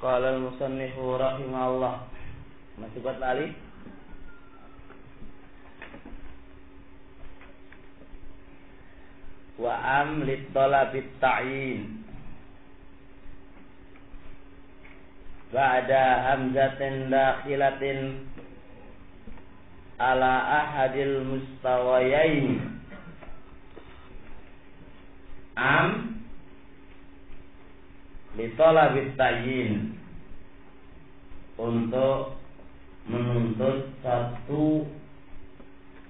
Qala al-musannifu rahimahullah. Masih buat lali? Wa am litolabit ta'yin ba'da hamzatin dakhilatin ala ahadil mustawayaini. Am litolabit ta'yin, untuk menuntut satu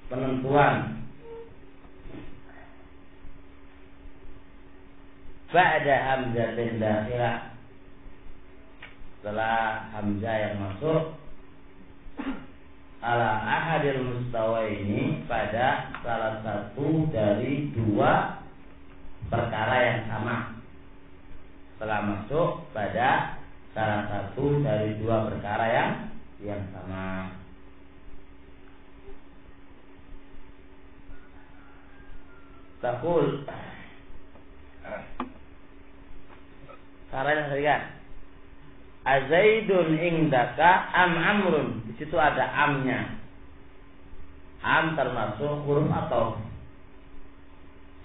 penentuan ba'da hamzatin dakhilah, setelah hamzah yang masuk ala ahadil mustawa ini pada salah satu dari dua perkara yang sama. Setelah masuk pada salah satu dari dua perkara yang sama. Taqul, caranya kan, Azaidun indaka am amrun. Di situ ada amnya. Am termasuk huruf atau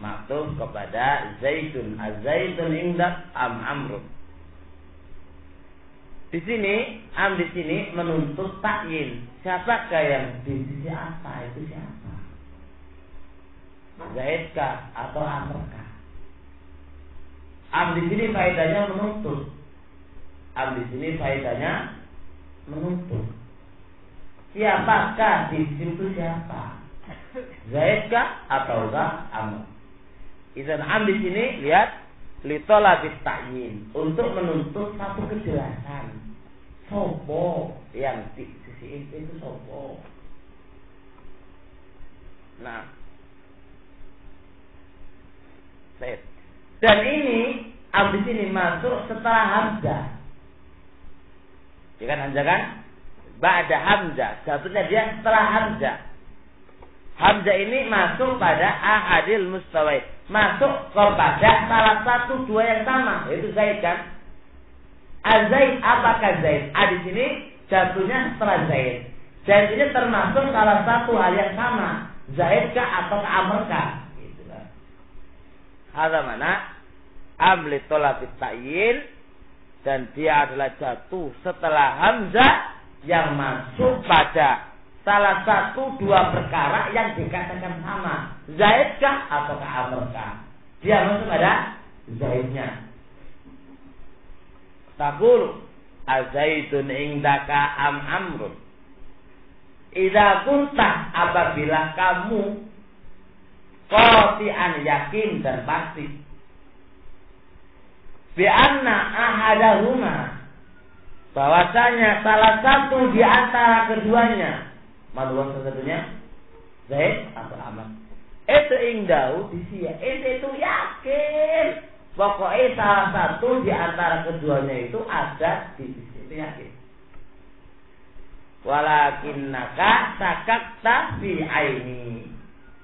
maktub kepada Zaidun. Azaidun indak am amrun. Di sini am di sini menuntut takyin. Siapakah yang di sisi apa itu siapa? Zaidkah atau amrkah? Am di sini faedahnya menuntut. Am di sini faedahnya menuntut. Siapakah di situ siapa? Zaidkah ataukah amr? Idzan am di sini lihat litolabit ta'yin, untuk menuntut satu kejelasan. Sopo yang di sisi itu sopo? Nah, Zaid. Dan ini am di sini masuk setelah hamzah. Ya kan hamzah kan? Ba'da hamzah. Satunya dia setelah hamzah. Hamzah ini masuk pada ahadil mustawai. Masuk kepada salah satu dua yang sama, yaitu Zaid kan? Azaid, apakah Zaid? Di sini jatuhnya setelah Zaid. Zaid ini termasuk salah satu hal yang sama. Zaidkah atau amrkah? Itulah. Hadza mana amli tolabit ta'yin, dan dia adalah jatuh setelah hamzah yang masuk pada salah satu dua perkara yang dikatakan sama. Zaidkah atau amrkah? Dia masuk pada Zaidnya. Taqul azaidun indaka am amrun. Idza kunta, apabila kamu qati'an, yakin dan pasti, bi anna ahadahuma, bahwasanya salah satu di antara keduanya, manusia salah satunya Zaid atau Amr, itu indahu disia, itu yakin pokoknya salah satu di antara keduanya itu ada di sisi, yakin. Walakinnaka sakakta fi aini,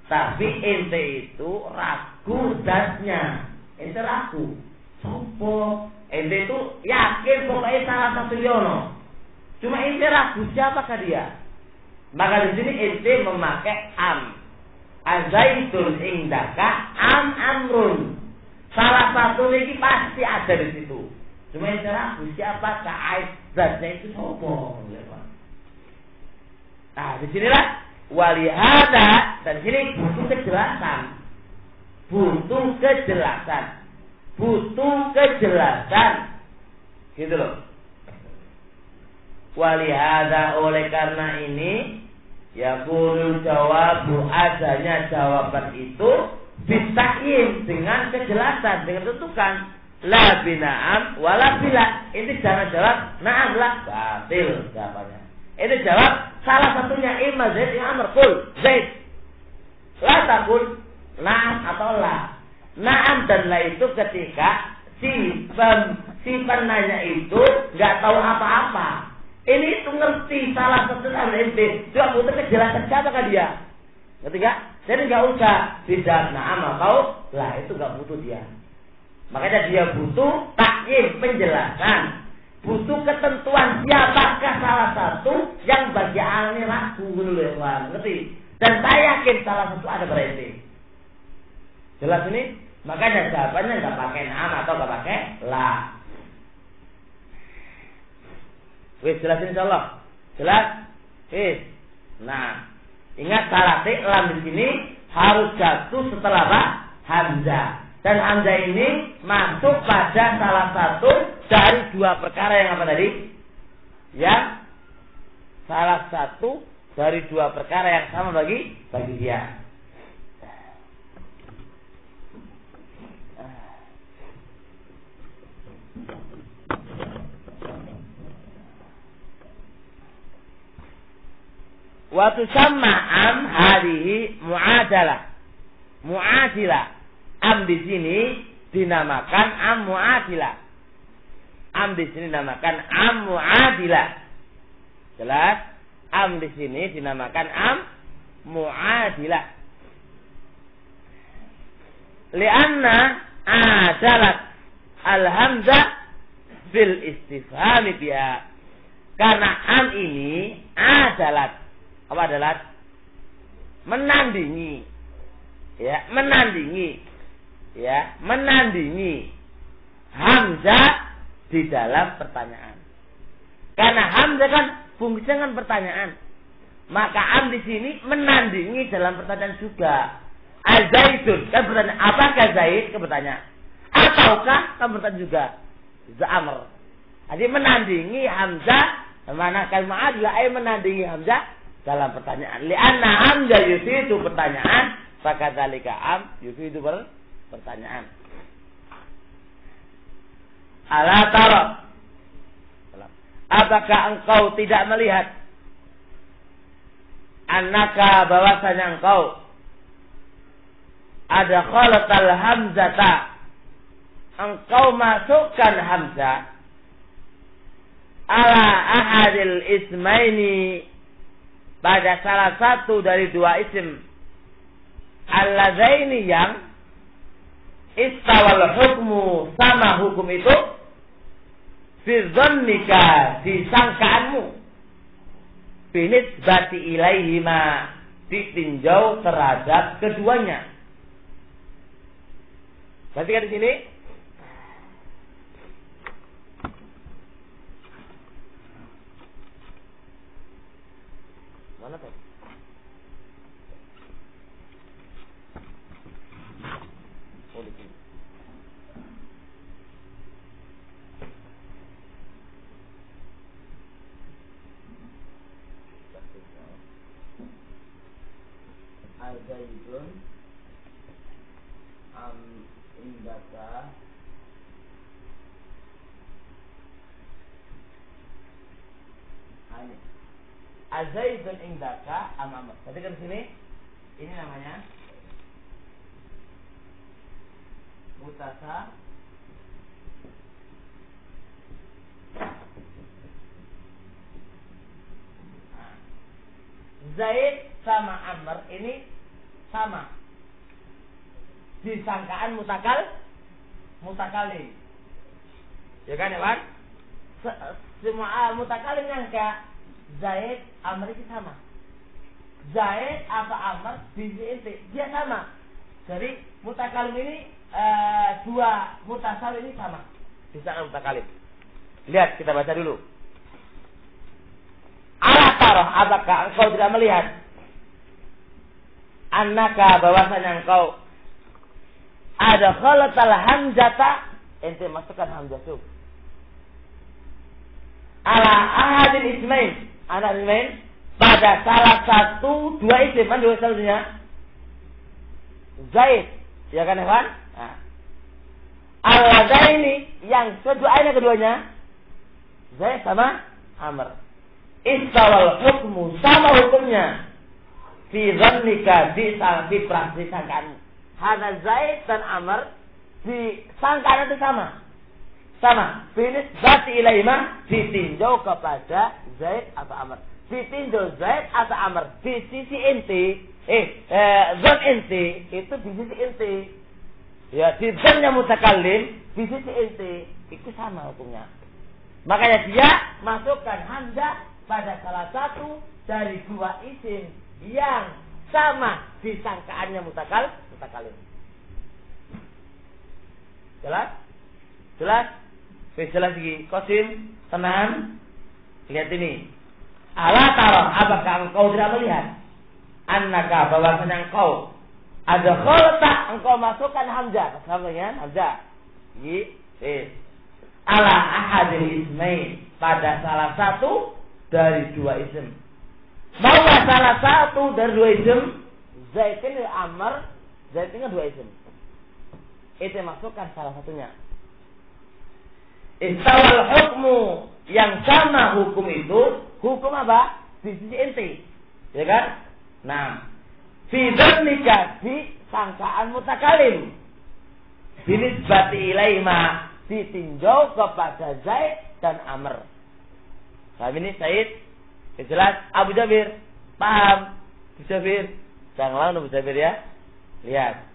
tapi ente itu ragu dasnya, ente ragu. Sopo? Ente itu yakin pokoknya salah satu yono. Cuma ente ragu siapakah dia? Maka di sini ente memakai am. Azaidun indaka am amrun. Salah satu lagi pasti ada di situ. Cuma ente ragu siapakah aizatnya itu sopo? Nah, disinilah walihada, dan sini butuh kejelasan. Butuh kejelasan. Gitu loh. Walihada, oleh karena ini, yakunu jawabu, adanya jawaban itu bitakyin, dengan kejelasan, dengan tentukan. La bina'am wala bila. Ini jangan jawab na'am lah, batil jawabannya. Ini jawab salah satunya imma Zaid yang Amr. Kul Zaid, la takul na'am atau la. Na'am dan la itu ketika si penanya itu nggak tahu apa-apa. Ini itu ngerti salah satu ente, dia butuh kejelasan siapakah dia. Ngerti nggak? Jadi nggak usah tidak na'am atau la, itu nggak butuh dia. Makanya dia butuh takyin, penjelasan, butuh bagi ini ragu dulu ya, ngerti? Dan saya yakin salah satu ada berarti. Jelas ini? Makanya jawabannya nggak pakai naam atau nggak pakai la. Wis jelas insyaallah. Jelas? Wis. Nah, ingat syaratnya lam di sini harus jatuh setelah apa? Hamzah. Dan hamzah ini masuk pada salah satu dari dua perkara yang apa tadi? Yang salah satu dari dua perkara yang sama bagi dia. Wa tusamma am hadhihi mu'adilah. Am di sini dinamakan am mu'adilah. Am di sini dinamakan am mu'adilah. Jelas? Am di sini dinamakan am mu'adilah. Lianna adalat al-hamzah fil istifhami biha. Karena am ini adalat. Apa adalah? Menandingi. Ya, menandingi. Ya, menandingi hamzah di dalam pertanyaan. Karena hamzah kan fungsinya kan pertanyaan. Maka am di sini menandingi dalam pertanyaan juga. Al-Zaidun kan bertanya, apakah Zaid? Kan bertanya. Ataukah kan bertanya juga. Za'amr. Jadi menandingi hamzah, mana kalimat adalah menandingi hamzah dalam pertanyaan. Li'anna hamzah yufidu pertanyaan, fakadzalika am yufidu pertanyaan. Ala tara, apakah engkau tidak melihat annaka bahwasanya engkau ada khalatal hamzata, engkau masukkan hamzah ala ahadil ismaini, pada salah satu dari dua isim alladzaini yang istawal hukmu, sama hukum itu fi dhannika, disangkaanmu, binisbati ilaihima, ditinjau terhadap keduanya. Perhatikan di sini. Mana tadi? Oh, di sini. Al-Zaidun indaka hanya Azaidun indaka amam. Berarti kan sini ini namanya mutasa Zaid sama Amr ini sama. Disangkaan mutakalim. Ya kan ya Pak? Semua mutakalim nyangka Zaid Amr itu sama. Zaid apa Amr di inti dia sama. Jadi mutakalim ini dua mutasal ini sama. Disangkaan mutakalim. Lihat kita baca dulu. Ala tarah, apakah engkau tidak melihat annaka bahwasanya engkau ada khalatal hamzata, ente masukkan hamzah tuh ala ahadil ismain, ana ismain pada salah satu dua isim, mana dua satunya Zaid, ya kan Evan? Nah. Al-ladaini yang keduanya Zaid sama Amr. Istawal hukmu, sama hukumnya fi dhannika, di sangkaan. Hada Zaid dan Amr di sangkaan itu sama. Binis bati ilaimah, ditinjau kepada Zaid atau Amr. Ditinjau Zaid atau Amr di sisi inti. Zon inti itu di sisi inti. Ya, di zonnya mutakallim di sisi inti itu sama hukumnya. Makanya dia masukkan hamzah pada salah satu dari dua isim yang sama disangkaannya mutakalim. Jelas? Jelas? Jelas lagi. Qasim, tenang. Lihat ini. Ala tara, apakah engkau tidak melihat? Annaka, bahwasanya engkau ada kholta, engkau masukkan hamzah. Samanya hamzah. Ala ahadil ismain, pada salah satu dari dua isim. Bahwa salah satu dari dua isim, Zaidin dan Amr, Zaidin dua isim. Itu masukkan salah satunya. Istawal hukmu, yang sama hukum itu, hukum apa? Di sisi inti, ya kan? Nah, fi dzalika, di sangkaan mutakalim, binisbati ilaihima, ditinjau kepada Zaid dan Amr. Paham ini Said? Jelas? Abu Jabir paham? Abu Jabir, jangan lawan Abu Jabir ya. Lihat.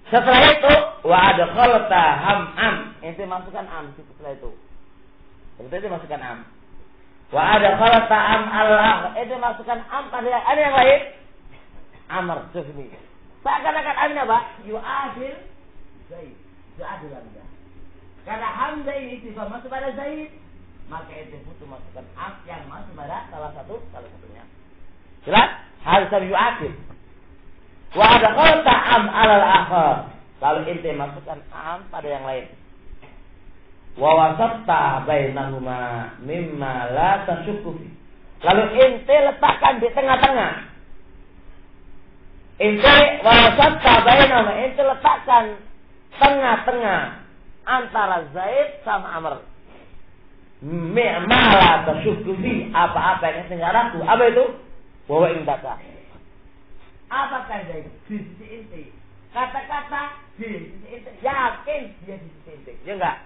Setelah itu wa adkhalta am, ente masukkan am setelah itu. Setelah itu masukkan am. Wa adkhalta am Allah, ente masukkan am pada ada yang lain. Amr sesumi. Seakan-akan am apa? Yu'adil Zaid. Yu'adil Hamzah. Karena Hamzah ini sifat masuk pada Zaid, maka ente butuh masukkan am yang masuk pada salah satunya. Jelas? Harus yu'adil. Wa adkhalta am alal akhar. Kalau ente masukkan am pada yang lain. Wa wasatta bainahuma mimma la tasyukku fi. Lalu ente letakkan di tengah-tengah. Ente wasatta bainahuma, ente letakkan tengah-tengah antara Zaid sama Amr. Mimma la tasyukku fi, apa-apa yang ente enggak ragu. Apa itu? Wa indaka. Apakah Zaid di sisi inti? Kata-kata di sisi inti. Yakin dia di sisi inti. Ya enggak?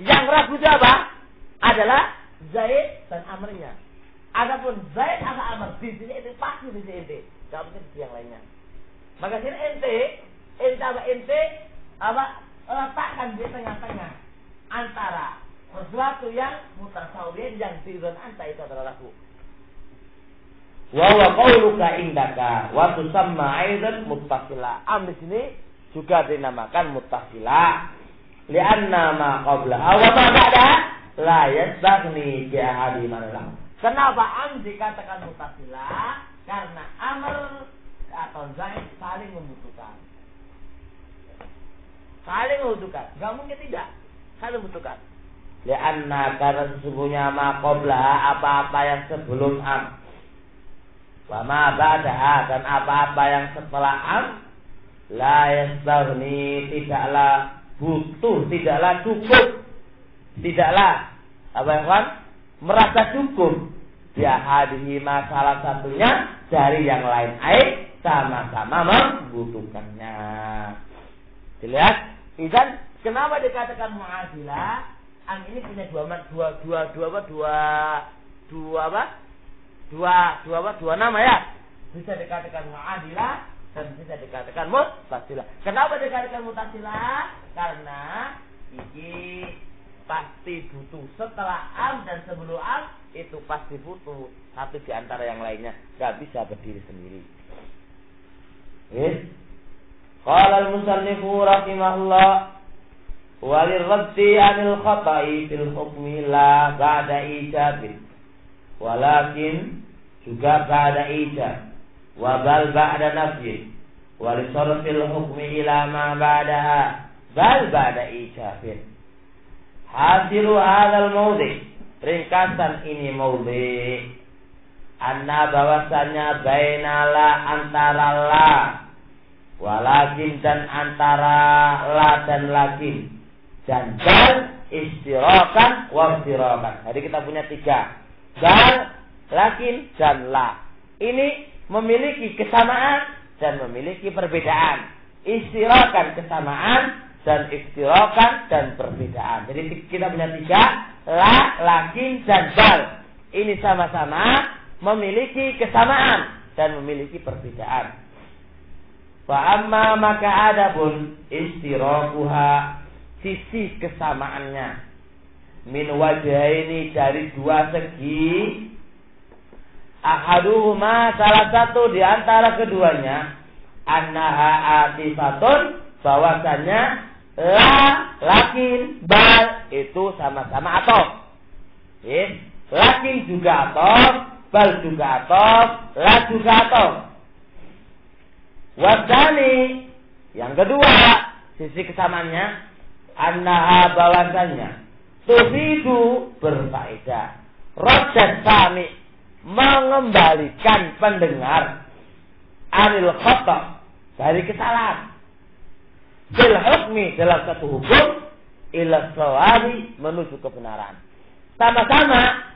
Yang ragu itu apa? Adalah Zaid dan Amrnya. Adapun Zaid atau Amr di sisi inti, pasti di sisi inti. Tidak mungkin di yang lainnya. Maka sini inti letakkan di tengah-tengah antara sesuatu yang mutasawwir yang tidun anta itu adalah ragu. Wa qauluka indaka wa tusamma aidan muttasila. Am di sini juga dinamakan muttasila. Li'anna ma qablaha wa ma ba'daha la yastaghni bi ahadi man. Kenapa am dikatakan muttasila? Karena Amr atau Zaid saling membutuhkan. Saling membutuhkan. Enggak mungkin tidak. Saling membutuhkan. Li'anna, karena sesungguhnya ma qablaha, apa-apa yang sebelum am, wa ma ba'daha, dan apa-apa yang setelah am, la yastaghni, tidaklah butuh, tidaklah cukup, tidaklah apa yang kan merasa cukup ya hadihi, masalah satunya dari yang lain, sama-sama membutuhkannya. Dilihat, dan kenapa dikatakan mu'adilah? Am ini punya dua nama ya. Bisa dikatakan mu'adilah dan bisa dikatakan muttasilah. Kenapa dikatakan muttasilah? Karena ini pasti butuh setelah am dan sebelum am, itu pasti butuh satu di antara yang lainnya, enggak bisa berdiri sendiri. Qala al-musannifu rahimahullah walirraddi 'anil khata'i fil hukmi la ba'da ijabin, walakin juga ba'da ijab, wa bal ba'da nafyi, wa li sarfil hukmi ila ma ba'daha bal ba'da ijabin. Hasilu hadzal mawdi', ringkasan ini mawdi', anna bahwasanya bainala antara la, walakin dan antara la dan lakin, dan bal istirakan wa istirakan. Jadi kita punya tiga, bal, lakin, dan la. Ini memiliki kesamaan dan memiliki perbedaan. Istirakan kesamaan dan istirakan dan perbedaan. Jadi kita punya tiga, la, lakin, dan bal. Ini sama-sama memiliki kesamaan dan memiliki perbedaan. Fa amma, maka adapun istirakuha, sisi kesamaannya, min wajhaini dari dua segi. Ahaduhuma salah satu di antara keduanya annaha atifatun bahwasanya lakin bal itu sama-sama atof. Lakin juga atof, bal juga atof, la juga atof. Wasani yang kedua sisi kesamaannya annaha bahwasanya tufidu berfaedah. Raddad sami mengembalikan pendengar anil khata dari kesalahan bil hukmi dalam satu hukum ila shawabi menuju kebenaran. Sama-sama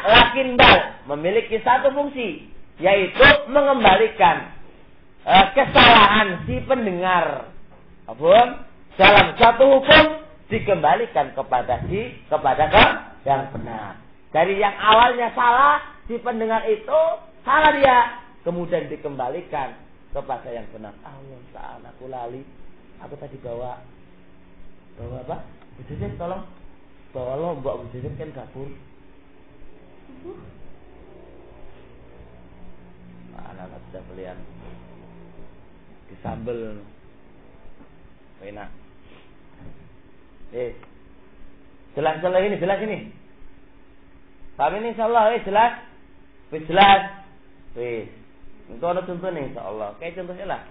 lakin bal memiliki satu fungsi yaitu mengembalikan kesalahan si pendengar dalam satu hukum dikembalikan kepada yang benar. Dari yang awalnya salah si pendengar itu salah dia, kemudian dikembalikan kepada yang benar. Allah Ta'ala aku lali. Aku tadi bawa apa? Bu Jajan tolong bawa lombok. Bu Jajan kan dapur. Anak-anak sudah belian disambel enak. Jelas ini. Tapi ini insyaallah jelas. Jelas. Itu ada contoh nih insyaallah. Kayak contohnya lah.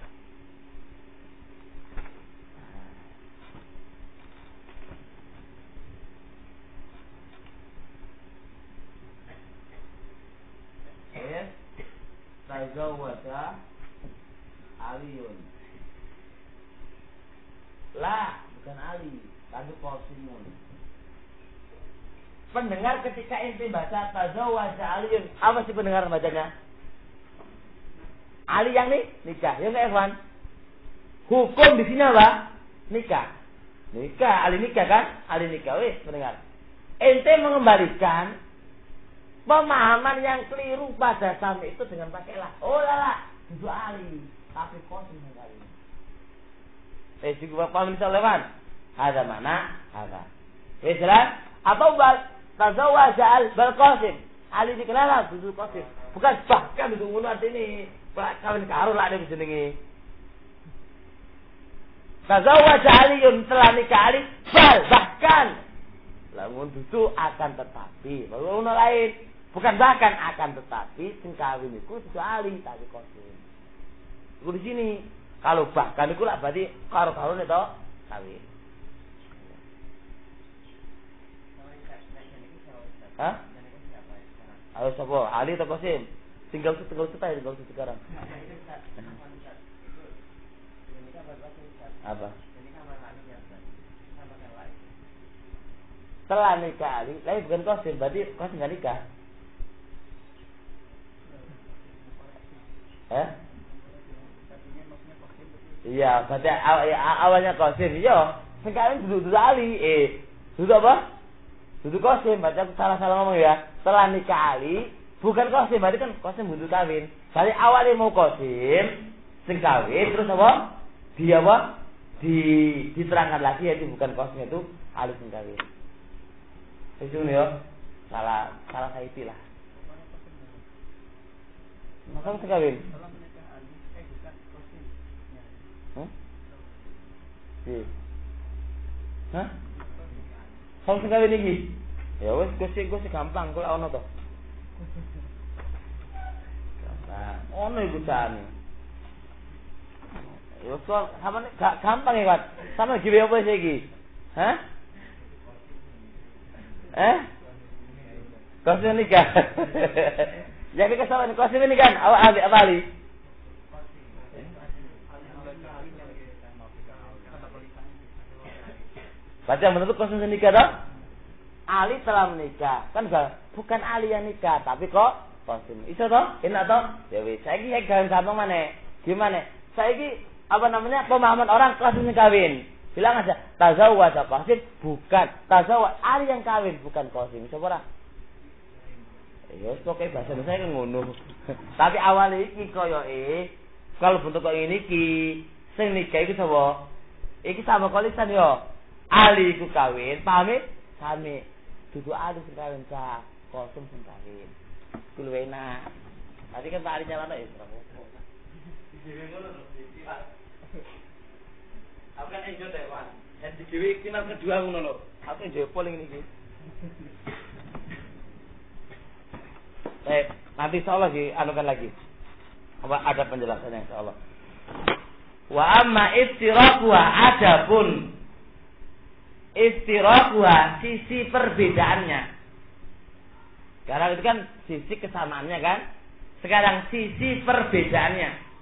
Tazawwaja Aliun. La, bukan Ali, tapi Qasimun. Pendengar ketika ente baca tazawwaja Aliun, apa sih pendengar bacanya? Ali yang nikah, ya enggak Evan? Hukum di sini apa? Nikah, Ali nikah kan? Ali nikah, pendengar. Ente mengembalikan pemahaman yang keliru pada sami itu dengan pakai lah. Oh lala, itu Ali, tapi Qasim sekali. Juga paham bisa lewat. Ada mana? Ada. Jelas? Atau tazawwaja bal Qasim. Ali dikenal itu Qasim. Bukan bahkan itu ngono artine, Pak kawin karo lah ada jenenge. Tazawwaja Aliun telah nikah Ali, bahkan lamun itu akan tetapi, lalu lain. Bukan bahkan akan tetapi sing kawin iku itu Ali tapi Qasim. Iku di sini. Kalau bahkan iku lah berarti karo-karone to kawin. Hah? Ayo sapa? Ali atau Qasim? Tinggal sekarang. Apa? Setelah nikah Ali, lain bukan Qasim, berarti Qasim enggak nikah. Iya, berarti awalnya Qasim. Iya, sekarang duduk Ali. Duduk apa? Duduk Qasim, berarti aku salah ngomong ya. Setelah nikah Ali, bukan Qasim, berarti kan Qasim butuh kawin. Berarti awalnya mau Qasim, sing kawin, terus apa? Dia apa? Diterangkan lagi yaitu bukan Qasim, itu Ali sing kawin. Itu nih yo, salah saiti lah. Masa sing kawin? Hah? Kamu sing kawin iki? Ya wis Gusti gampang kok ono to. Gampang. Ono iku jane. Ya kok sampeyan gak gampang ya, Pak. Sampeyan giwe apa sih iki? Hah? Qasim nikah. Jadi kesalahan Qasim ini kan awak apa Ali? Baca menurut Qasim nikah dong? Ali telah menikah. Kan bukan Ali yang nikah, tapi kok Qasim. Iso toh? Enak toh? Ya wis, saiki gampang maneh. Gimana? Saiki pemahaman orang Qasim yang kawin. Bilang aja tazawwaja Qasim, bukan tazawwaj Ali yang kawin, bukan Qasim. Iso ora? Ya pokoke bahasa saya kan ngono. Tapi awal iki koyoke kalau bentuk kok ngene iki sing nikah iku sapa? Iki sama kolisan yo. Ali iku kawin, paham? Sami. Dudu alif sing kawin cah, kosum sing kawin. Kuwi luwih enak. Tadi kan Pak Ali nyalano ya. Dhewe ngono lho, Pak. Aku kan enjoy deh, Pak. Yang di dhewe final kedua ngono lho. Aku enjoy polling niki. Baik, nanti insyaallah dianukan lagi. Apa ada penjelasannya insyaallah. Wa amma istiraquha, adapun istiraquha sisi perbedaannya. Karena itu kan sisi kesamaannya kan. Sekarang sisi perbedaannya.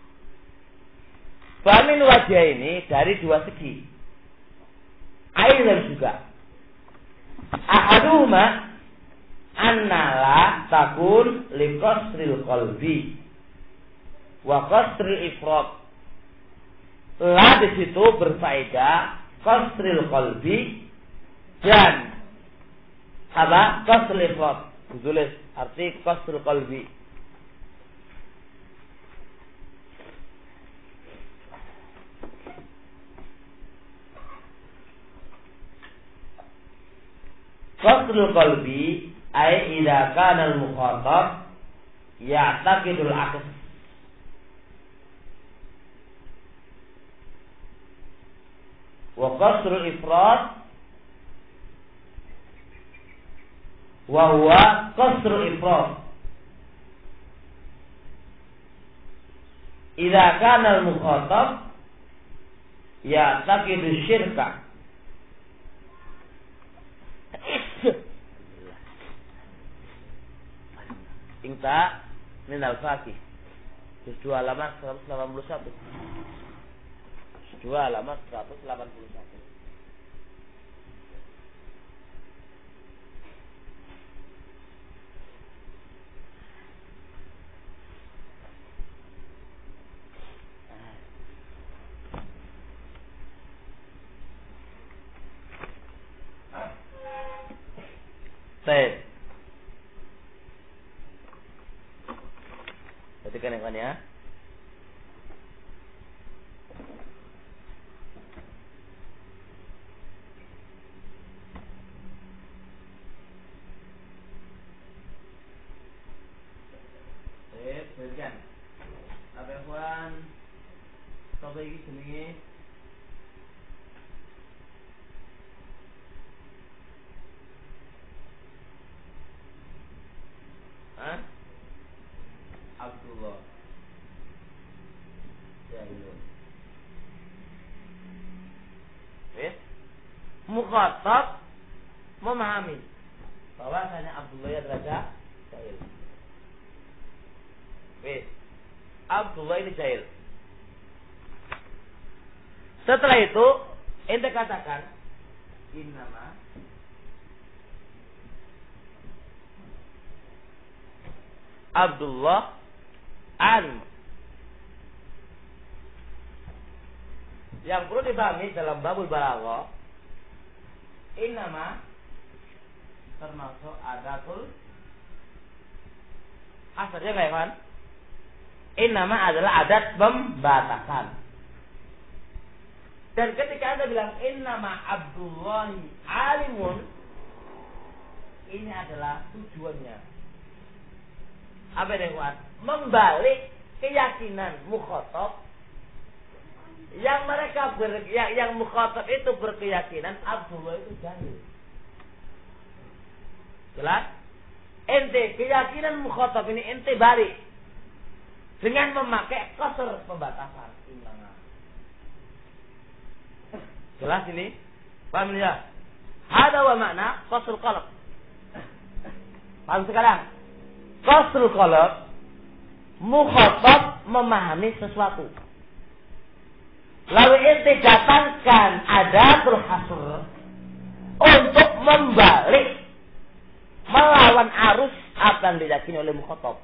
Famin wajah ini dari dua segi. Aidan juga. Ahaduhuma annala takun li qasril qalbi wa qasril ifrat. La di situ berfaedah qasril qalbi dan apa? Qasril ifrat. Ditulis arti qasril qalbi. Qasrul qalbi ay idza kana al-mukhatab ya'taqidul aqs. Wa qasrul ifrat wa huwa qasrul ifrat. Idza kana al-mukhatab ya'taqidu syirka. Inta min al-Fatih. Juz 2 halaman 181. Juz 2 halaman 181. Baik. Perhatikan yang kan ya. Perhatikan. Apa ikhwan? Coba iki jenenge Abdullah. Ya itu. Mukhatab memahami bahwasanya Abdullah adalah jahil. Abdullah ini jahil. Setelah itu ente katakan innama Abdullah alim. Yang perlu dipahami dalam babul balaghah, innama termasuk adatul asarnya kayak kan? Innama adalah adat pembatasan. Dan ketika Anda bilang innama Abdullahi alimun, ini adalah tujuannya. Apa yang kuat? Membalik keyakinan mukhatab yang mereka yang mukhatab itu berkeyakinan Abdullah itu jahil. Jelas? Ente keyakinan mukhatab ini ente balik dengan memakai qasr pembatasan. Jelas ini? Paham ya? Hada wa makna qasrul qalb. Paham sekarang? Qasrul qalb, mukhatab memahami sesuatu. Lalu ente datangkan adatul hasr untuk membalik, melawan arus apa yang diyakini oleh mukhatab.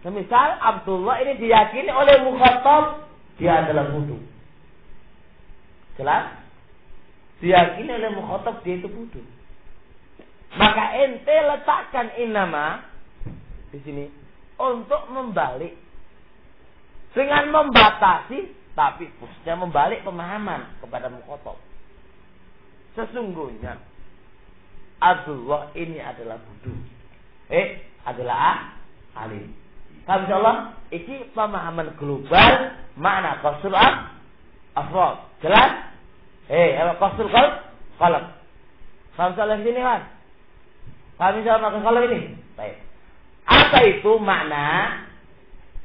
Semisal Abdullah ini diyakini oleh mukhatab dia adalah bodoh. Jelas? Diyakini oleh mukhatab dia itu bodoh. Maka ente letakkan innama di sini untuk membalik dengan membatasi, tapi khususnya membalik pemahaman kepada mukhatab. Sesungguhnya Abdullah ini adalah bodoh. Adalah alim. Paham insyaallah? Iki pemahaman global makna qasul afrad. Jelas? Qasul qalam. Paham insyaallah sini kan? Paham insyaallah makna qalam ini? Baik. Apa itu makna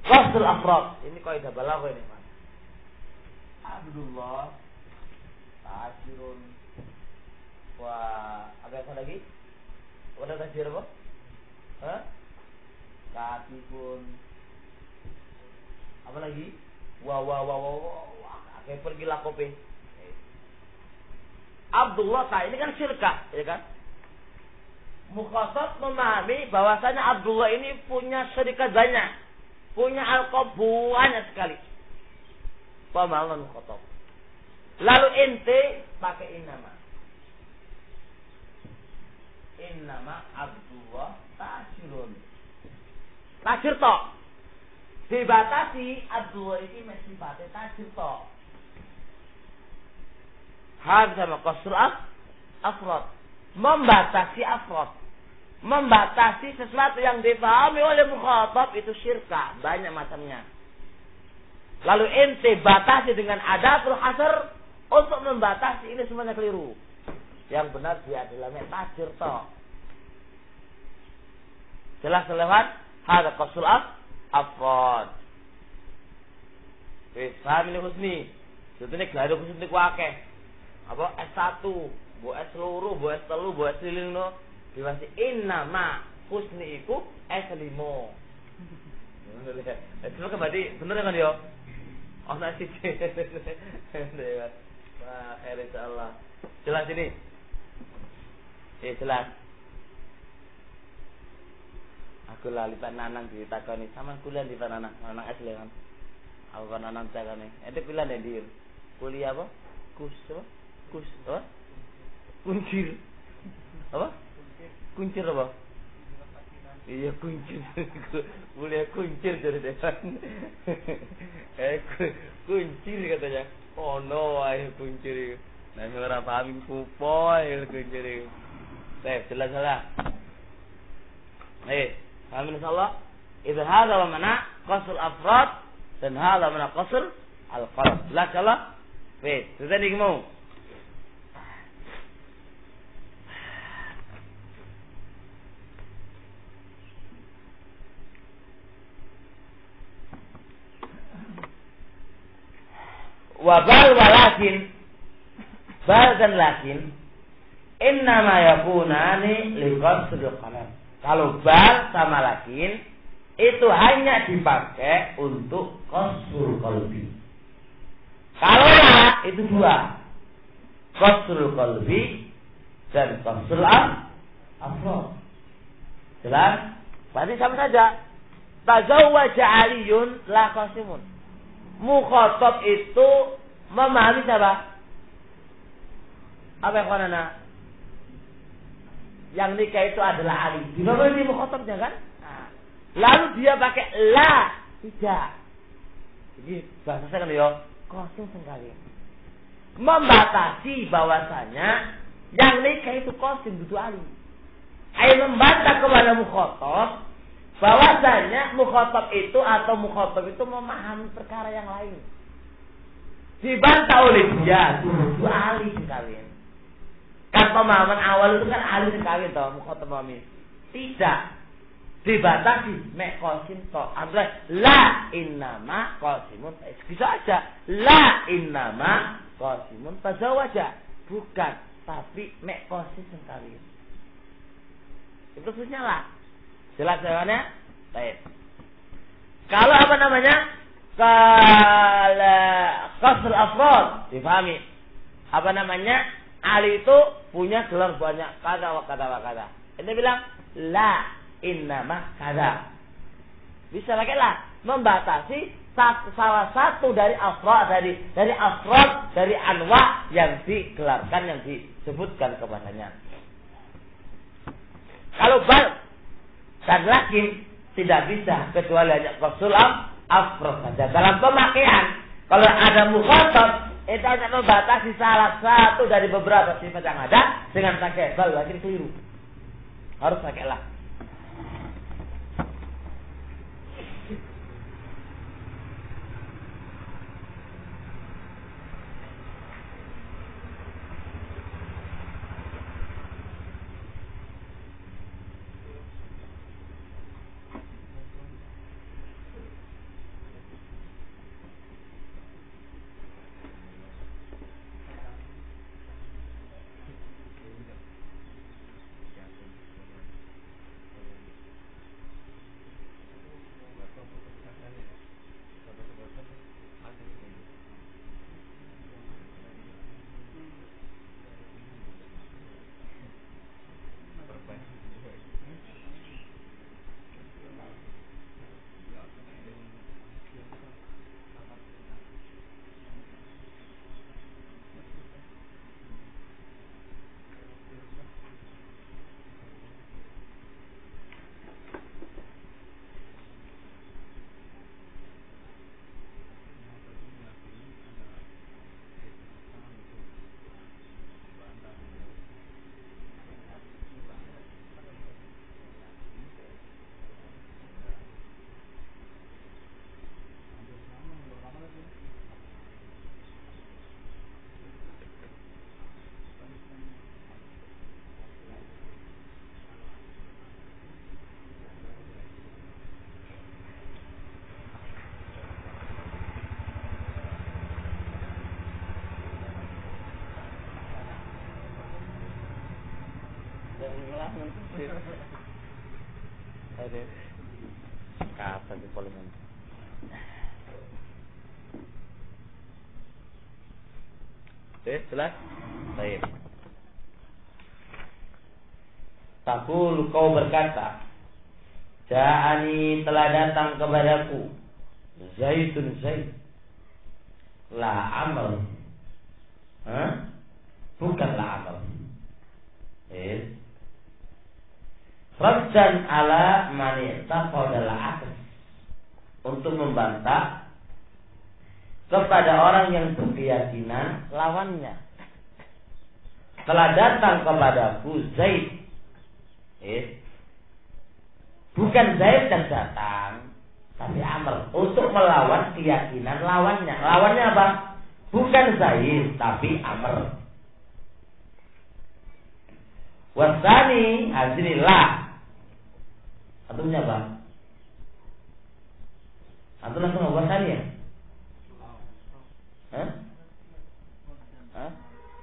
qasul afrad? Ini kaidah balaghah ini, Mas. Abdullah Tasirun wa apa lagi? Ada tasir apa? Katipun apa lagi? Kayak pergi lakope. Abdullah ini kan syirkah, ya kan? Mukhatab memahami bahwasanya Abdullah ini punya syarikat banyak, punya alqab banyak sekali. Pemahaman mukhatab. Lalu ente pakai innama Abdullah Tasirun. Tasir tok. Dibatasi Abdullah ini mesti pakai tasir tok. Hal sama qasul afrad. Membatasi afrad. Membatasi sesuatu yang dipahami oleh mukhatab itu syirka, banyak macamnya. Lalu ente batasi dengan adatul hasr untuk membatasi ini semuanya keliru. Yang benar dia adalah tasir tok. Jelas lewat hada qasul afrad. Wis paham ini husni. Sebetulnya gelado husni ku akeh. Apa S1, bu S2, bu S3, bu S5 no. Diwasi innama husni iku S5. Itu kan berarti bener kan yo? Ana siji. Wah, khair insyaallah. Jelas ini. Jelas. Aku lali Pak Nanang ditakoni, "Saman kuliah di Pak Nanang?" Nanang asli kan. Aku kan Nanang takone. Ente kuliah ndi? Kuliah apa? Kuncir. Apa? Kuncir apa? Iya kuncir. Kuliah kuncir dari depan. Kuncir katanya. Oh no, ayo kuncir. Nah, ora paham kupoi kuncir. Jelas-jelas. Paham insyaallah? Idza hadza wa mana qasul afrad dan hadza mana qasul al-qalb. La insyaallah. Sudah nih mau. Walakin dan lakin innama yakunani liqasdil qalb. Kalau bal sama lakin itu hanya dipakai untuk qasdul qalbi. Kalau la itu dua. Qasdul qalbi dan qasdul afrad. Jelas? Berarti sama saja. Tazawwaja Aliyun la qasimun. Mukhatab itu memahami siapa? Apa yang konana? Yang nikah itu adalah Ali. Dimana mukhatabnya kan? Nah. Lalu dia pakai la, tidak. Jadi bahasa saya kan ya, qasim sekali. Membatasi bahwasanya yang nikah itu qasim itu Ali. Ayo membantah kepada mukhatab bahwasanya mukhatab itu atau mukhatab itu memahami perkara yang lain. Dibantah oleh dia, itu Ali sekalian. Kan pemahaman awal itu kan Ali sekalian toh mukhatab memahami. Tidak. Dibatasi mek qasim toh. Ambil la innama qasimun. Bisa aja la innama qasimun tazawaja. Bukan, tapi mek qasim sekalian. Itu khususnya lah. Jelas jawabannya? Baik. Kalau apa namanya? Kalau qasr afrad difahami. Apa namanya? Ali itu punya gelar banyak kada wa kada wa kada. Ini bilang la innama kada. Bisa pakai la membatasi salah satu dari afrad dari anwa yang digelarkan yang disebutkan kepadanya. Kalau bal dan lakin tidak bisa kecuali hanya qasul afrad saja dalam pemakaian. Kalau ada mukhatab itu hanya membatasi salah satu dari beberapa sifat yang ada dengan pakai bal lakin keliru. Harus pakai la. Kapan di polimen? Jelas? Baik. Takul kau berkata, Ja'ani telah datang kepadaku Zaidun Zaid. La amal. Bukanlah amal. Raddan ala man taqadal aqd, untuk membantah kepada orang yang berkeyakinan lawannya. Telah datang kepadaku Zaid. Bukan Zaid yang datang, tapi Amr, untuk melawan keyakinan lawannya. Lawannya apa? Bukan Zaid, tapi Amr. Wasani hadzinillah. Antumnya apa? Antum langsung ngomong wasani ya?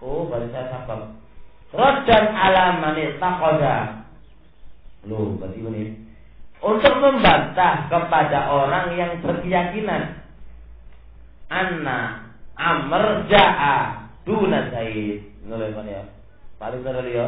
Oh, baru saya sapa. Raddan ala man taqada. Loh, berarti ini untuk membantah kepada orang yang berkeyakinan anna Amr ja'a duna Zaid. Noleh mana ya? Paling benar ya.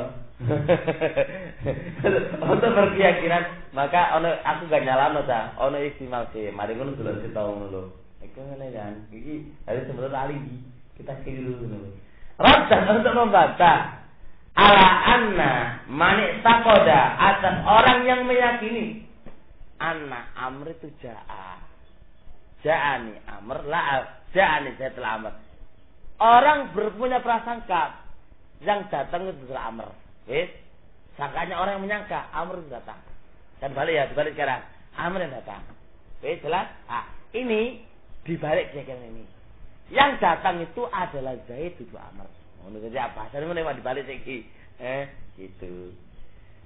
Untuk berkeyakinan, maka ono aku gak nyalano ta, ono istimal sih. Mari ngono dulu sih tau ngono. Iku ngene kan. Iki hari sebenarnya alibi. Kita kiri dulu ngono. Raddan untuk membantah ala anna manik takoda, atas orang yang meyakini anna Amr itu ja'a. Ja'ani Amr la ja'ani Zaid la Amr. Orang berpunya prasangka yang datang itu adalah Amr. Sangkanya orang yang menyangka Amr itu datang. Dan balik ya, dibalik sekarang. Amr yang datang. Jelas? Ini dibalik keyakinan ini. Yang datang itu adalah Zaid itu Amr. Menurut saya apa? Saya mau dibalik lagi. Gitu.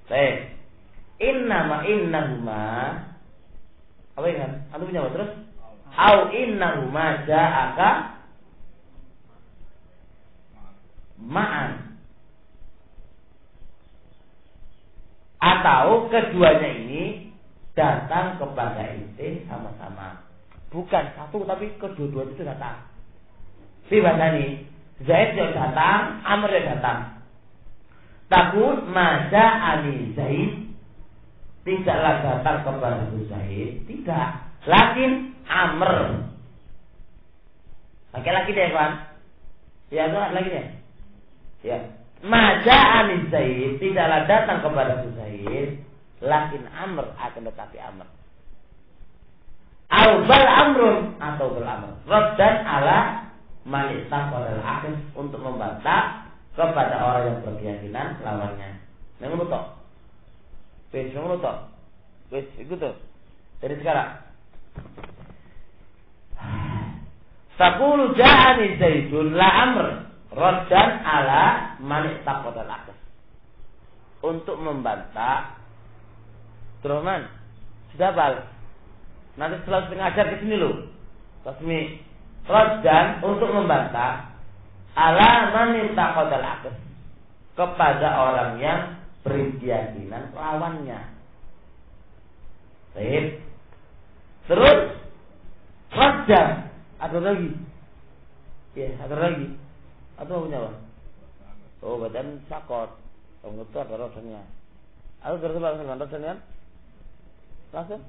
Baik. Innahuma. Apa ingat? Anu punya apa terus? Au innahuma ja'aka ma'an. Atau keduanya ini datang kepada ente sama-sama. Bukan satu, tapi kedua-dua itu datang. Si bahasani Zaid yang datang, Amr yang datang. Takut maja ali Zaid, tidaklah datang kepada Zaid, tidak. Lakin Amr. Laki-laki deh kan? Ya, lagi deh. Ya. Maja ali Zaid, tidaklah datang kepada Zaid, lakin Amr, akan tetapi Amr. Au bal amrun, atau bal amr. Raddan ala man istaqala al-aqd, untuk membantah kepada orang yang berkeyakinan lawannya. Yang menutup. Wis ngono to. Wis iku to. Dari sekarang. Taqulu ja'ani Zaidun la amr raddan ala man taqaddal akas. Untuk membantah Abdurrahman sudah bal. Nanti setelah ngajar ke sini lo. Resmi raddan untuk membantah ala man taqaddal akas kepada orang yang berkeyakinan lawannya. Baik. Terus raddan ada lagi. Ya, ada lagi. Atau punya apa? Oh, badan sakot. Kamu itu ada rasanya. Atau terus rasanya? Langsung?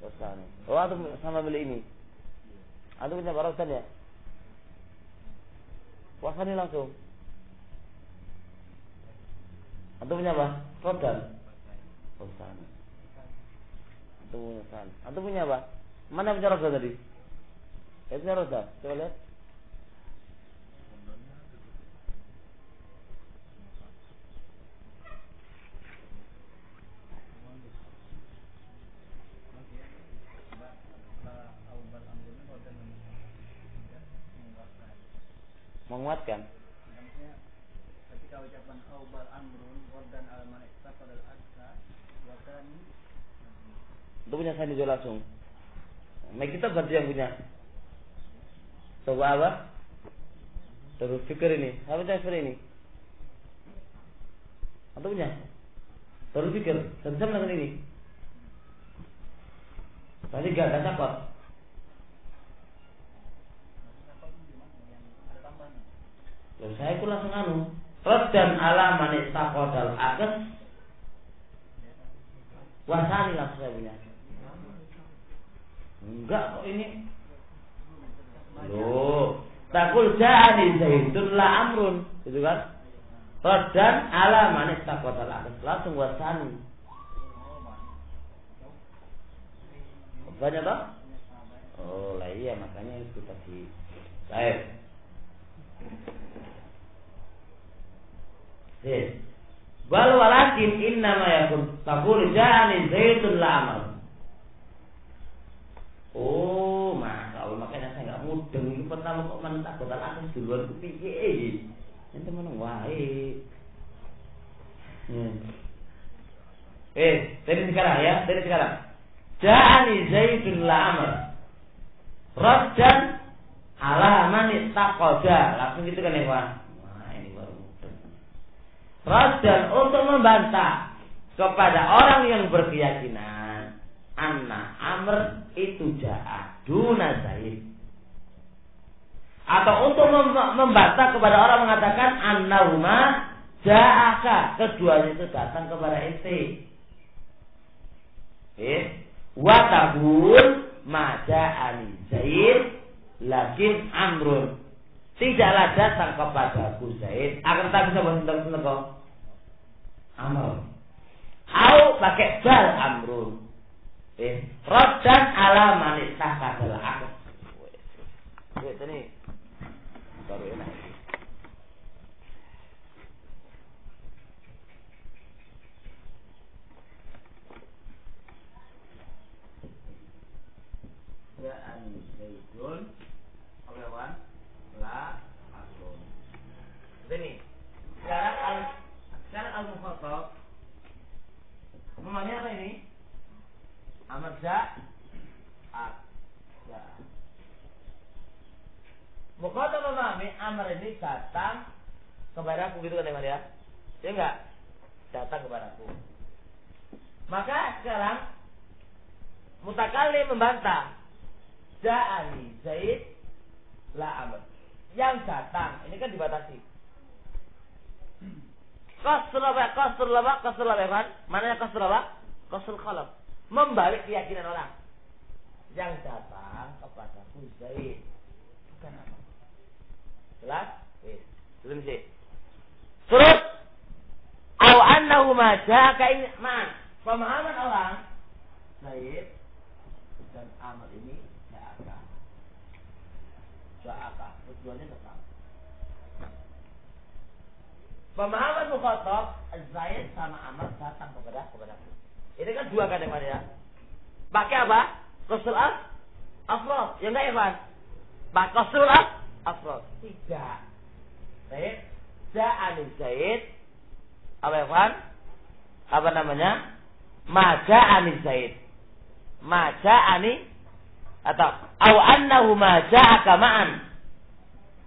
Rasanya. Oh, atau sama beli ini. Atau punya rasanya? Puasanya langsung. Atau punya apa? Rodan. Rasanya. Atau punya apa? Mana punya roda tadi? Itu roda. Coba lihat. Menguatkan. Ketika ucapan aubal amrun dan al-malaikah pada al-aqsa wakan itu punya saya dijual langsung. Nah, kita berarti yang punya. Coba apa? Terus fikir ini. Apa yang ini? Atau punya? Terus fikir. Sama dengan ini. Tadi gak ada cakap. Terus saya pun langsung anu. Raddan ala man istaqadal akas. Wasani langsung saya punya. Enggak kok ini. Loh, taqul ja'ani Zaidun la amrun, gitu kan? Raddan ala man istaqadal akas. Langsung wasani. Banyak toh? Oh, lah iya makanya itu tadi. Baik. Bal walakin innama yakun taqul ja'ani Zaidun la amr. Oh, Mas, Allah makanya saya enggak mudeng iki pertama kok mentak kotak atas duluan ku piye iki. Ente meneng wae. Dari sekarang ya, dari sekarang. Ja'ani Zaidun la amr. Raddan ala man ittaqada. Langsung gitu kan ya, Pak? Wah, ini baru mudeng. Raddan untuk membantah kepada orang yang berkeyakinan anna amr itu ja'a duna Zaid. Atau untuk membantah kepada orang mengatakan annahuma ja'aka, keduanya itu datang kepada ente. Wa tabul ma ja'ani Zaid lakin amrun, tidaklah datang kepadaku Zaid akan tak bisa bersentuh kok amr. Au pakai bal amrun. Raddan ala man istaqadal akas. Wes ini baru enak. Ya an Zaidun olawan la amrun. Ini sekarang al-mukhatab namanya apa ini? Amr ja'a. Mukhatab memahami amr ini datang kepadaku gitu kan ya? Ya enggak? Datang kepadaku. Maka sekarang mutakallim membantah. Ja'ani Zaid la amr. Yang datang ini kan dibatasi. Qasr kan? Mananya qasr apa? Qasr khalaf. Membalik keyakinan orang. Yang datang kepadaku Zaid. Bukan apa? Jelas? Belum sih. Terus au annahu ma ja'aka in man. Pemahaman orang Zaid dan Amr ini ja'aka. Tujuannya tetap. Pemahaman mukhatab Zaid sama Amr datang kepada aku. Ini kan dua kadang-kadang ya. Pakai apa? Qasul afrod. Ya enggak ya, Pak? Pakai qasul afrod. Tidak. Baik. Ja'ani Zaid. Apa ya, Pak? Apa namanya? Maja'ani Zaid. Maja'ani atau au annahu maja'aka ma'an.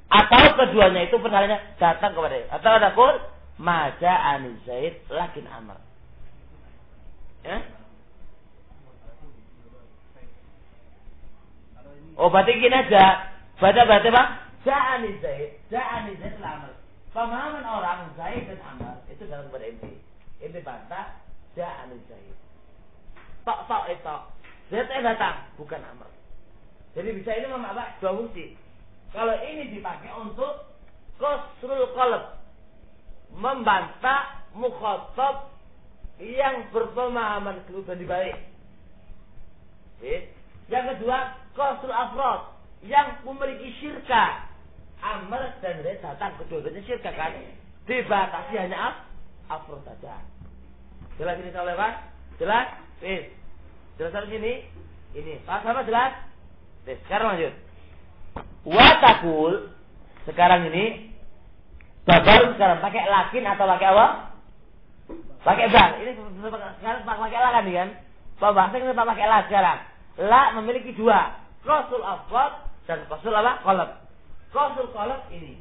Atau keduanya itu penalanya datang kepada dia. Atau ada kul maja'ani Zaid lakin Amr. Ya? Oh, berarti gini aja. Baca apa? Ja'ani Zaid Amr. Pemahaman orang Zaid dan Amr itu dalam kepada inti. Inti bantah Ja'ani Zaid. Tok Zaid datang, bukan Amr. Jadi bisa ini apa? Dua fungsi. Kalau ini dipakai untuk qasrul qalb, membantah mukhatab yang berpemahaman keluar dibalik. Yang kedua, qasrul afrod yang memiliki syirka. Amr dan Zaid datang kedua-duanya syirka kan? Dibatasi hanya afrod saja. Jelas ini soalnya Pak? Jelas? Jelas sampai sini? Ini. Pak sama jelas? Sekarang lanjut. Watakul sekarang ini baru sekarang pakai lakin atau pakai apa? Pakai bal. Ini sekarang pakai la kan nih kan? Pembahasan kita pakai la sekarang. La memiliki dua, qasul afrad dan qasul apa? Qalb. Qasul qalb ini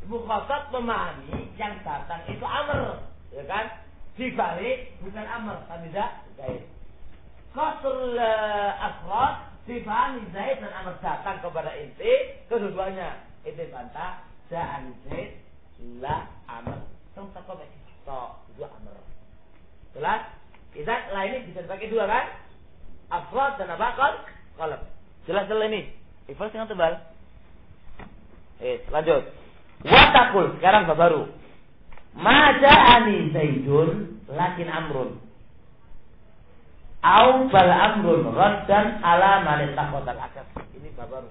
mukhatab memahami yang datang itu Amr, ya kan? Dibalik bukan Amr, tapi Zaid. Qasul afrad dipahami Zaid dan Amr datang kepada inti, kedua-duanya inti bantah Ja'ani Zaid la Amr. Tong tak dua Amr. Jelas? Kita lainnya bisa dipakai dua kan? Afrad dan apa? Qalb. Jelas ini. Ifas yang tebal. Lanjut. Watakul sekarang baru. Ma ja'ani Zaidun lakin Amrun. Au bal amrun raddan ala man taqaddal akad. Ini bab baru.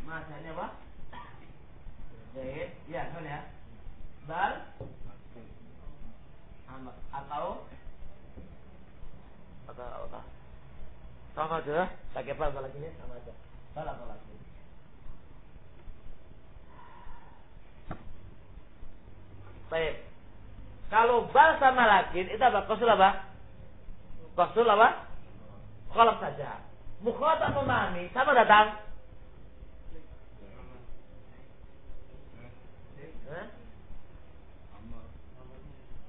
Masanya apa? Zaid, ya, kan ya. Bal amr atau sama aja. Pakai bal lagi ini sama aja. Bal atau lagi. Baik. Kalau bal sama lakin itu apa? Qasul apa? Qasul apa? Qalb saja. Mukhatab memahami sama datang.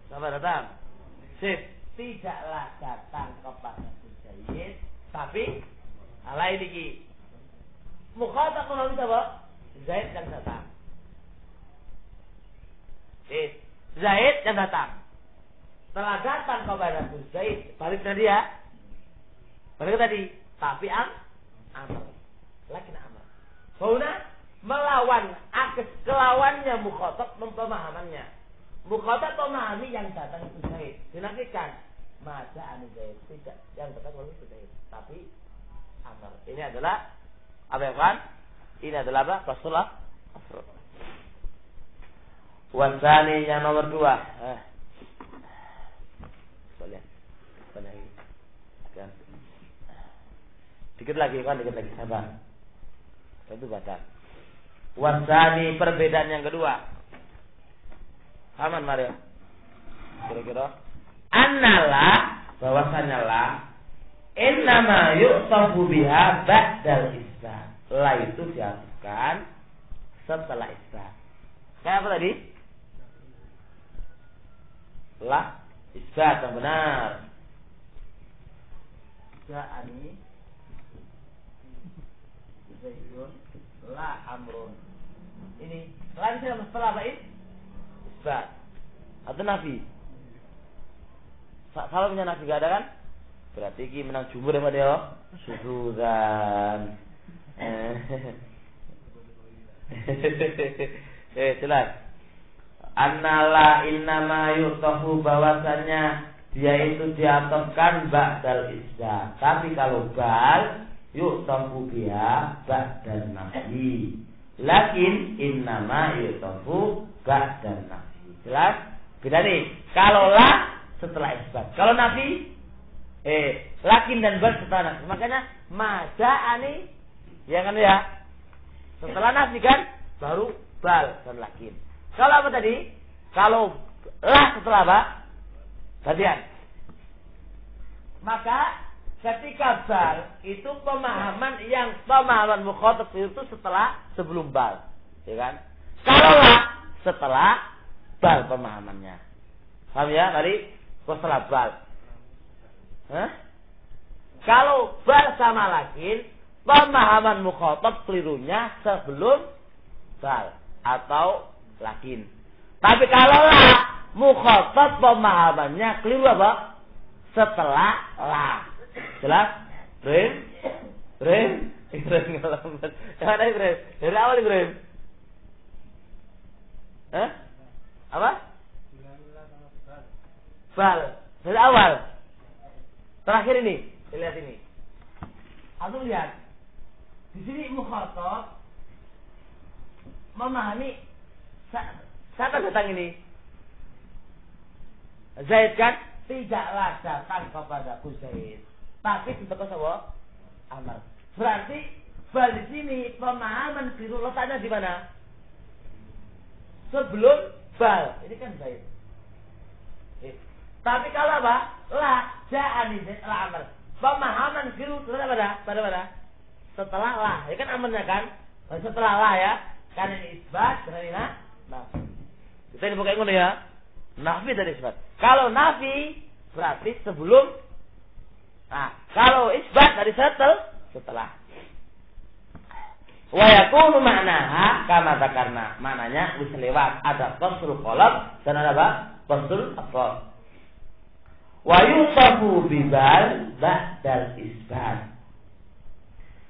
Sama datang. Sip. Tidaklah datang kepada Zaid, tapi lain lagi. Mukhatab memahami apa? Zaid yang datang. Zaid yang datang. Setelah datang kepada Zaid, balik tadi ya. Balik tadi. Tapi Amr. Lakin Amr. Fauna melawan kelawannya mukhatab mempemahamannya. Mukhatab memahami yang datang itu Zaid. Dinafikan. Masa anu Zaid tidak yang datang itu Zaid. Tapi Amr. Ini adalah apa ya kan? Ini adalah apa? Qasul afrod. Wasani yang nomor 2. Boleh. Kan. Dikit lagi sabar. Itu baca. Wasani perbedaan yang kedua. Aman Mario. Kira-kira annala bahwasanya la innama yu'tafu biha ba'dal isbat. La itu diartikan setelah isbat. Kayak apa tadi? La isbat yang benar. Ja'ani Zaidun la amrun. Ini la itu setelah apa ini? Isbat atau nafi. Kalau punya nafi gak ada kan? Berarti ini menang jumhur sama dia. Syuhudan. Jelas. Annala innama yu'tafu bahwasanya dia itu diatofkan ba'dal isbat. Tapi kalau bal yu'tafu biha ba'dan nafi. Lakin innama yu'tafu ba'dan nafi. Jelas? Beda nih. Kalau la setelah isbat. Kalau nafi lakin dan bal setelah nafi. Makanya maja'ani ya kan ya. Setelah nafi kan baru bal dan lakin. Kalau apa tadi? Kalau la setelah apa? Perhatian. Maka ketika bal itu pemahaman mukhatab itu sebelum bal, ya kan? Kalau la setelah bal pemahamannya. Paham ya tadi? Setelah bal. Hah? Kalau bal sama lakin pemahaman mukhatab kelirunya sebelum bal atau lakin. Tapi kalau la mukhatab pemahamannya keliru apa? Setelah la. Jelas? Ibrahim ngalaman. Yang ada Ibrahim. Dari awal Ibrahim. Hah? Apa? Bal. Dari awal. Terakhir ini. Lihat ini. Aku lihat. Di sini mukhatab memahami siapa datang ini? Zaid kan? Tidaklah datang kepadaku Zaid. Tapi diteko sapa? Amr. Berarti bal di sini pemahaman keliru letaknya di mana? Sebelum bal. Ini kan Zaid. Tapi kalau apa? La ja'ani Zaid la Amr. Pemahaman keliru pada setelah la. Ya kan amarnya kan? Setelah la ya. Kan ini isbat, kan ini nafi. Kita ini bukan ngono ya. Nafi dan isbat. Kalau nafi berarti sebelum. Nah, kalau isbat dari setelah. Wa yakunu ma'naha kama dzakarna. Maknanya wis lewat, ada faslul qalb dan ada apa? Faslul afrad. Wa yusafu bibal ba'dal isbat.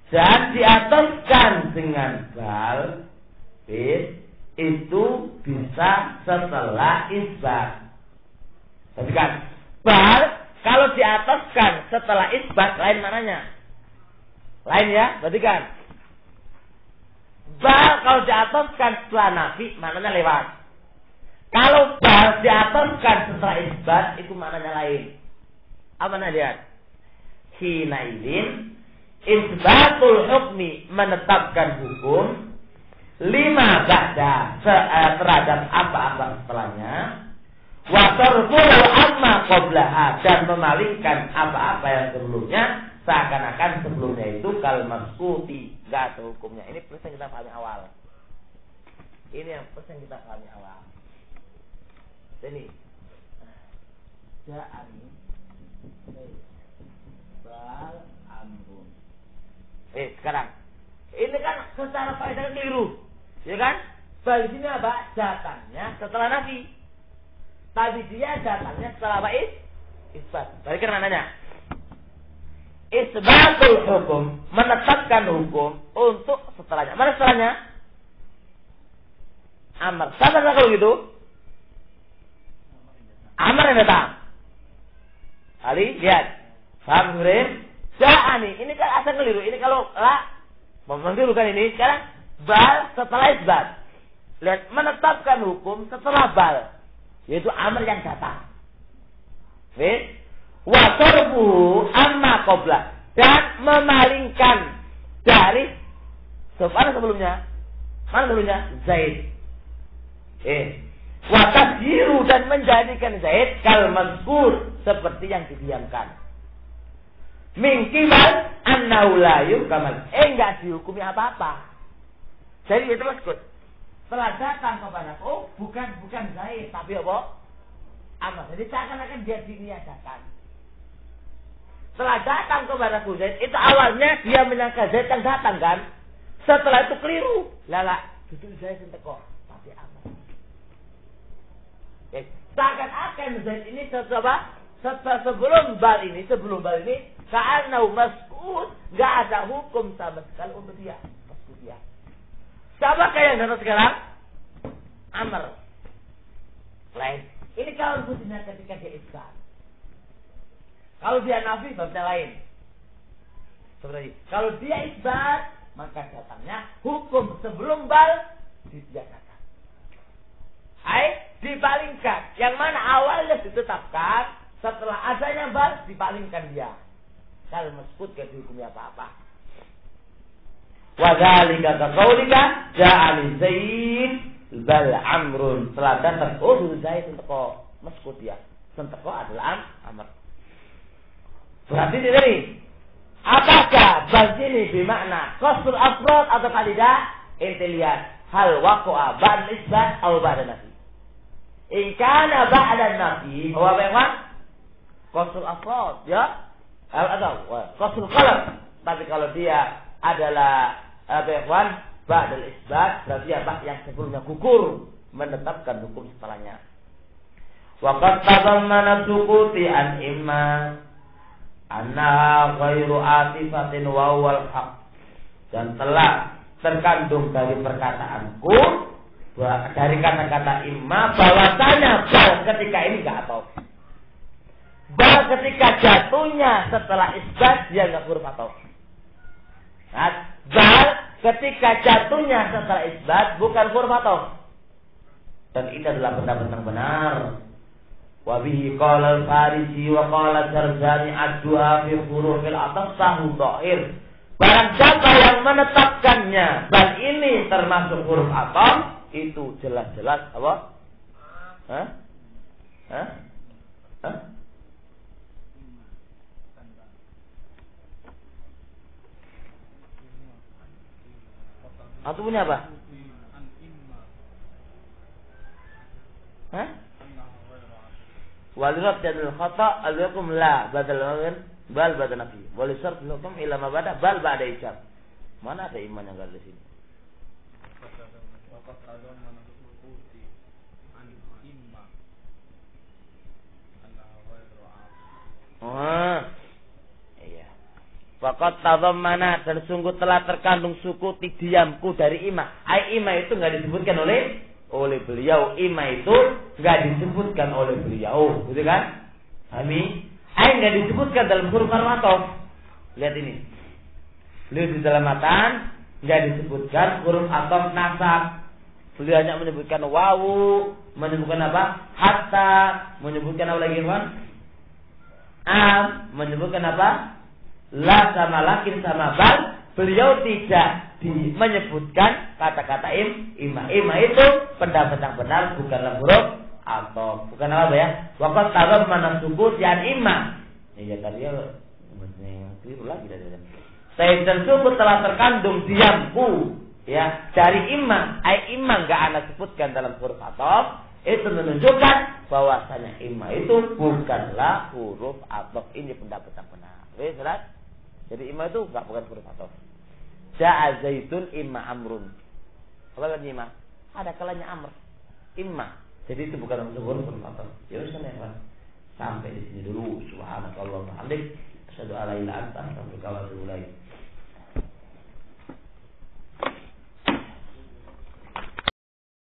Dan diataskan dengan bal itu bisa setelah isbat. Tapi kan bal kalau diataskan setelah isbat lain mananya? Lain ya, berarti kan bal kalau diataskan setelah nafi maknanya lewat. Kalau bal diataskan setelah isbat itu maknanya lain. Apa nasihat? Hina izin isbatul hukmi menetapkan hukum lima ba'da terhadap apa-apa setelahnya wa tarfulu amma qablaha dan memalingkan apa-apa yang sebelumnya seakan-akan sebelumnya itu kal maskuti enggak ada hukumnya. Ini persen kita pahami awal. Ini yang persen kita pahami awal. Ini ja'ani bal amrun. Sekarang ini kan secara faedah keliru. Ya kan? Bal di sini apa? Datangnya setelah nafi. Tapi dia datangnya setelah apa? Isbat. Balikan maknanya. Isbatul hukum, menetapkan hukum untuk setelahnya. Mana setelahnya? Amar. Sama kalau gitu? Amar yang datang. Ali, lihat. Paham Ibrahim? Ja'ani. Ini kan asal keliru. Ini kalau la keliru kan ini. Sekarang bal setelah isbat. Lihat, menetapkan hukum setelah bal. Yaitu amr yang datang. Wa sarfu amma qabla. Dan memalingkan dari mana sebelumnya? Mana sebelumnya? Zaid. Wa tasyiru dan menjadikan Zaid kal mazkur seperti yang didiamkan. Min qibal annahu la yukamal. Enggak dihukumi apa-apa. Jadi itu maksud. Setelah datang kepadaku bukan Zaid tapi apa? Amr. Jadi seakan-akan dia diniadakan. Setelah datang kepadaku Zaid, itu awalnya dia menyangka Zaid yang datang kan? Setelah itu keliru. Lala, duduk Zaid yang teko, tapi Amr. Seakan-akan Zaid ini sebelum bal ini ka'annahu mas'ud, enggak ada hukum sama sekali untuk dia. Siapa yang datang sekarang? Amr. Lain. Ini kalau khususnya ketika dia isbat. Kalau dia nafi babnya lain. Seperti kalau dia isbat, maka datangnya hukum sebelum bal dibiasakan. Dipalingkan. Yang mana awalnya ditetapkan, setelah adanya bal dipalingkan dia. Kalau meskut ke hukumnya apa-apa. Wa dzalika ka qaulika ja'al Zaid bal Amrun. Setelah datang Zaid teko meskut dia. Teko adalah Amr. Berarti ini apakah bal ini bermakna qasr afrad atau tidak? Ente lihat hal waqa'a ba'da isbat atau ba'da nafi. In kana ba'da nafi, huwa bagaimana? Qasr afrad, ya? Atau qasr qalam. Tapi kalau dia adalah ba'da isbat, berarti apa? Yang sebelumnya gugur menetapkan hukum setelahnya. Wa qad tadammana suquti an imma annaha ghairu atifatin wa huwal haq. Dan telah terkandung dari perkataanku, dari kata-kata imma, bahwasanya bal ketika ini enggak atau bal ketika jatuhnya setelah isbat dia enggak huruf atau. Nah, bal ketika jatuhnya setelah isbat bukan huruf atau. Dan ini adalah pendapat yang benar. Wa bihi qala al-Farisi wa qala Jarzani ad-du'a fi hurufil atas sahu dhahir. Barang siapa yang menetapkannya bal ini termasuk huruf atau, itu jelas-jelas apa? Atau punya apa? Walirat jadul khata al-yakum la badal bal badal nafi. Walisar bilukum ila ma bada bal ba'da ijab. Mana ada iman yang enggak di sini? Iya. Faqad tadhammana, dan sungguh telah terkandung sukuti diamku dari ima. Ima itu enggak disebutkan oleh beliau. Ima itu enggak disebutkan oleh beliau, gitu kan? Enggak disebutkan dalam huruf ataf. Lihat ini. Beliau di dalam matan enggak disebutkan huruf ataf nasab. Beliau hanya menyebutkan wawu, menyebutkan apa? Hatta, menyebutkan apa lagi, Pak? Menyebutkan apa? La sama lakin sama bal. Beliau tidak menyebutkan kata-kata ima. Ima itu pendapat yang benar, bukanlah huruf atau bukan apa ya? Waqad tadammana sukut yan ima. Ya tadi ya keliru lagi dari tadi. Saya dan sukut telah terkandung diamku, ya, dari ima. Ima enggak ana sebutkan dalam huruf ataf. Itu menunjukkan bahwasanya ima itu bukanlah huruf ataf. Ini pendapat yang benar. Oke, jelas? Jadi ima itu bukan huruf ataf. Ja'a Zaidun imma Amrun. Apa lagi imma? Ada kalanya Amr. Imma. Jadi itu bukan huruf ataf. Ya wis kan. Sampai di sini dulu. Subhanallah wa bihamdik. Asyhadu an la ilaha illa anta astaghfiruka wa atubu ilaik.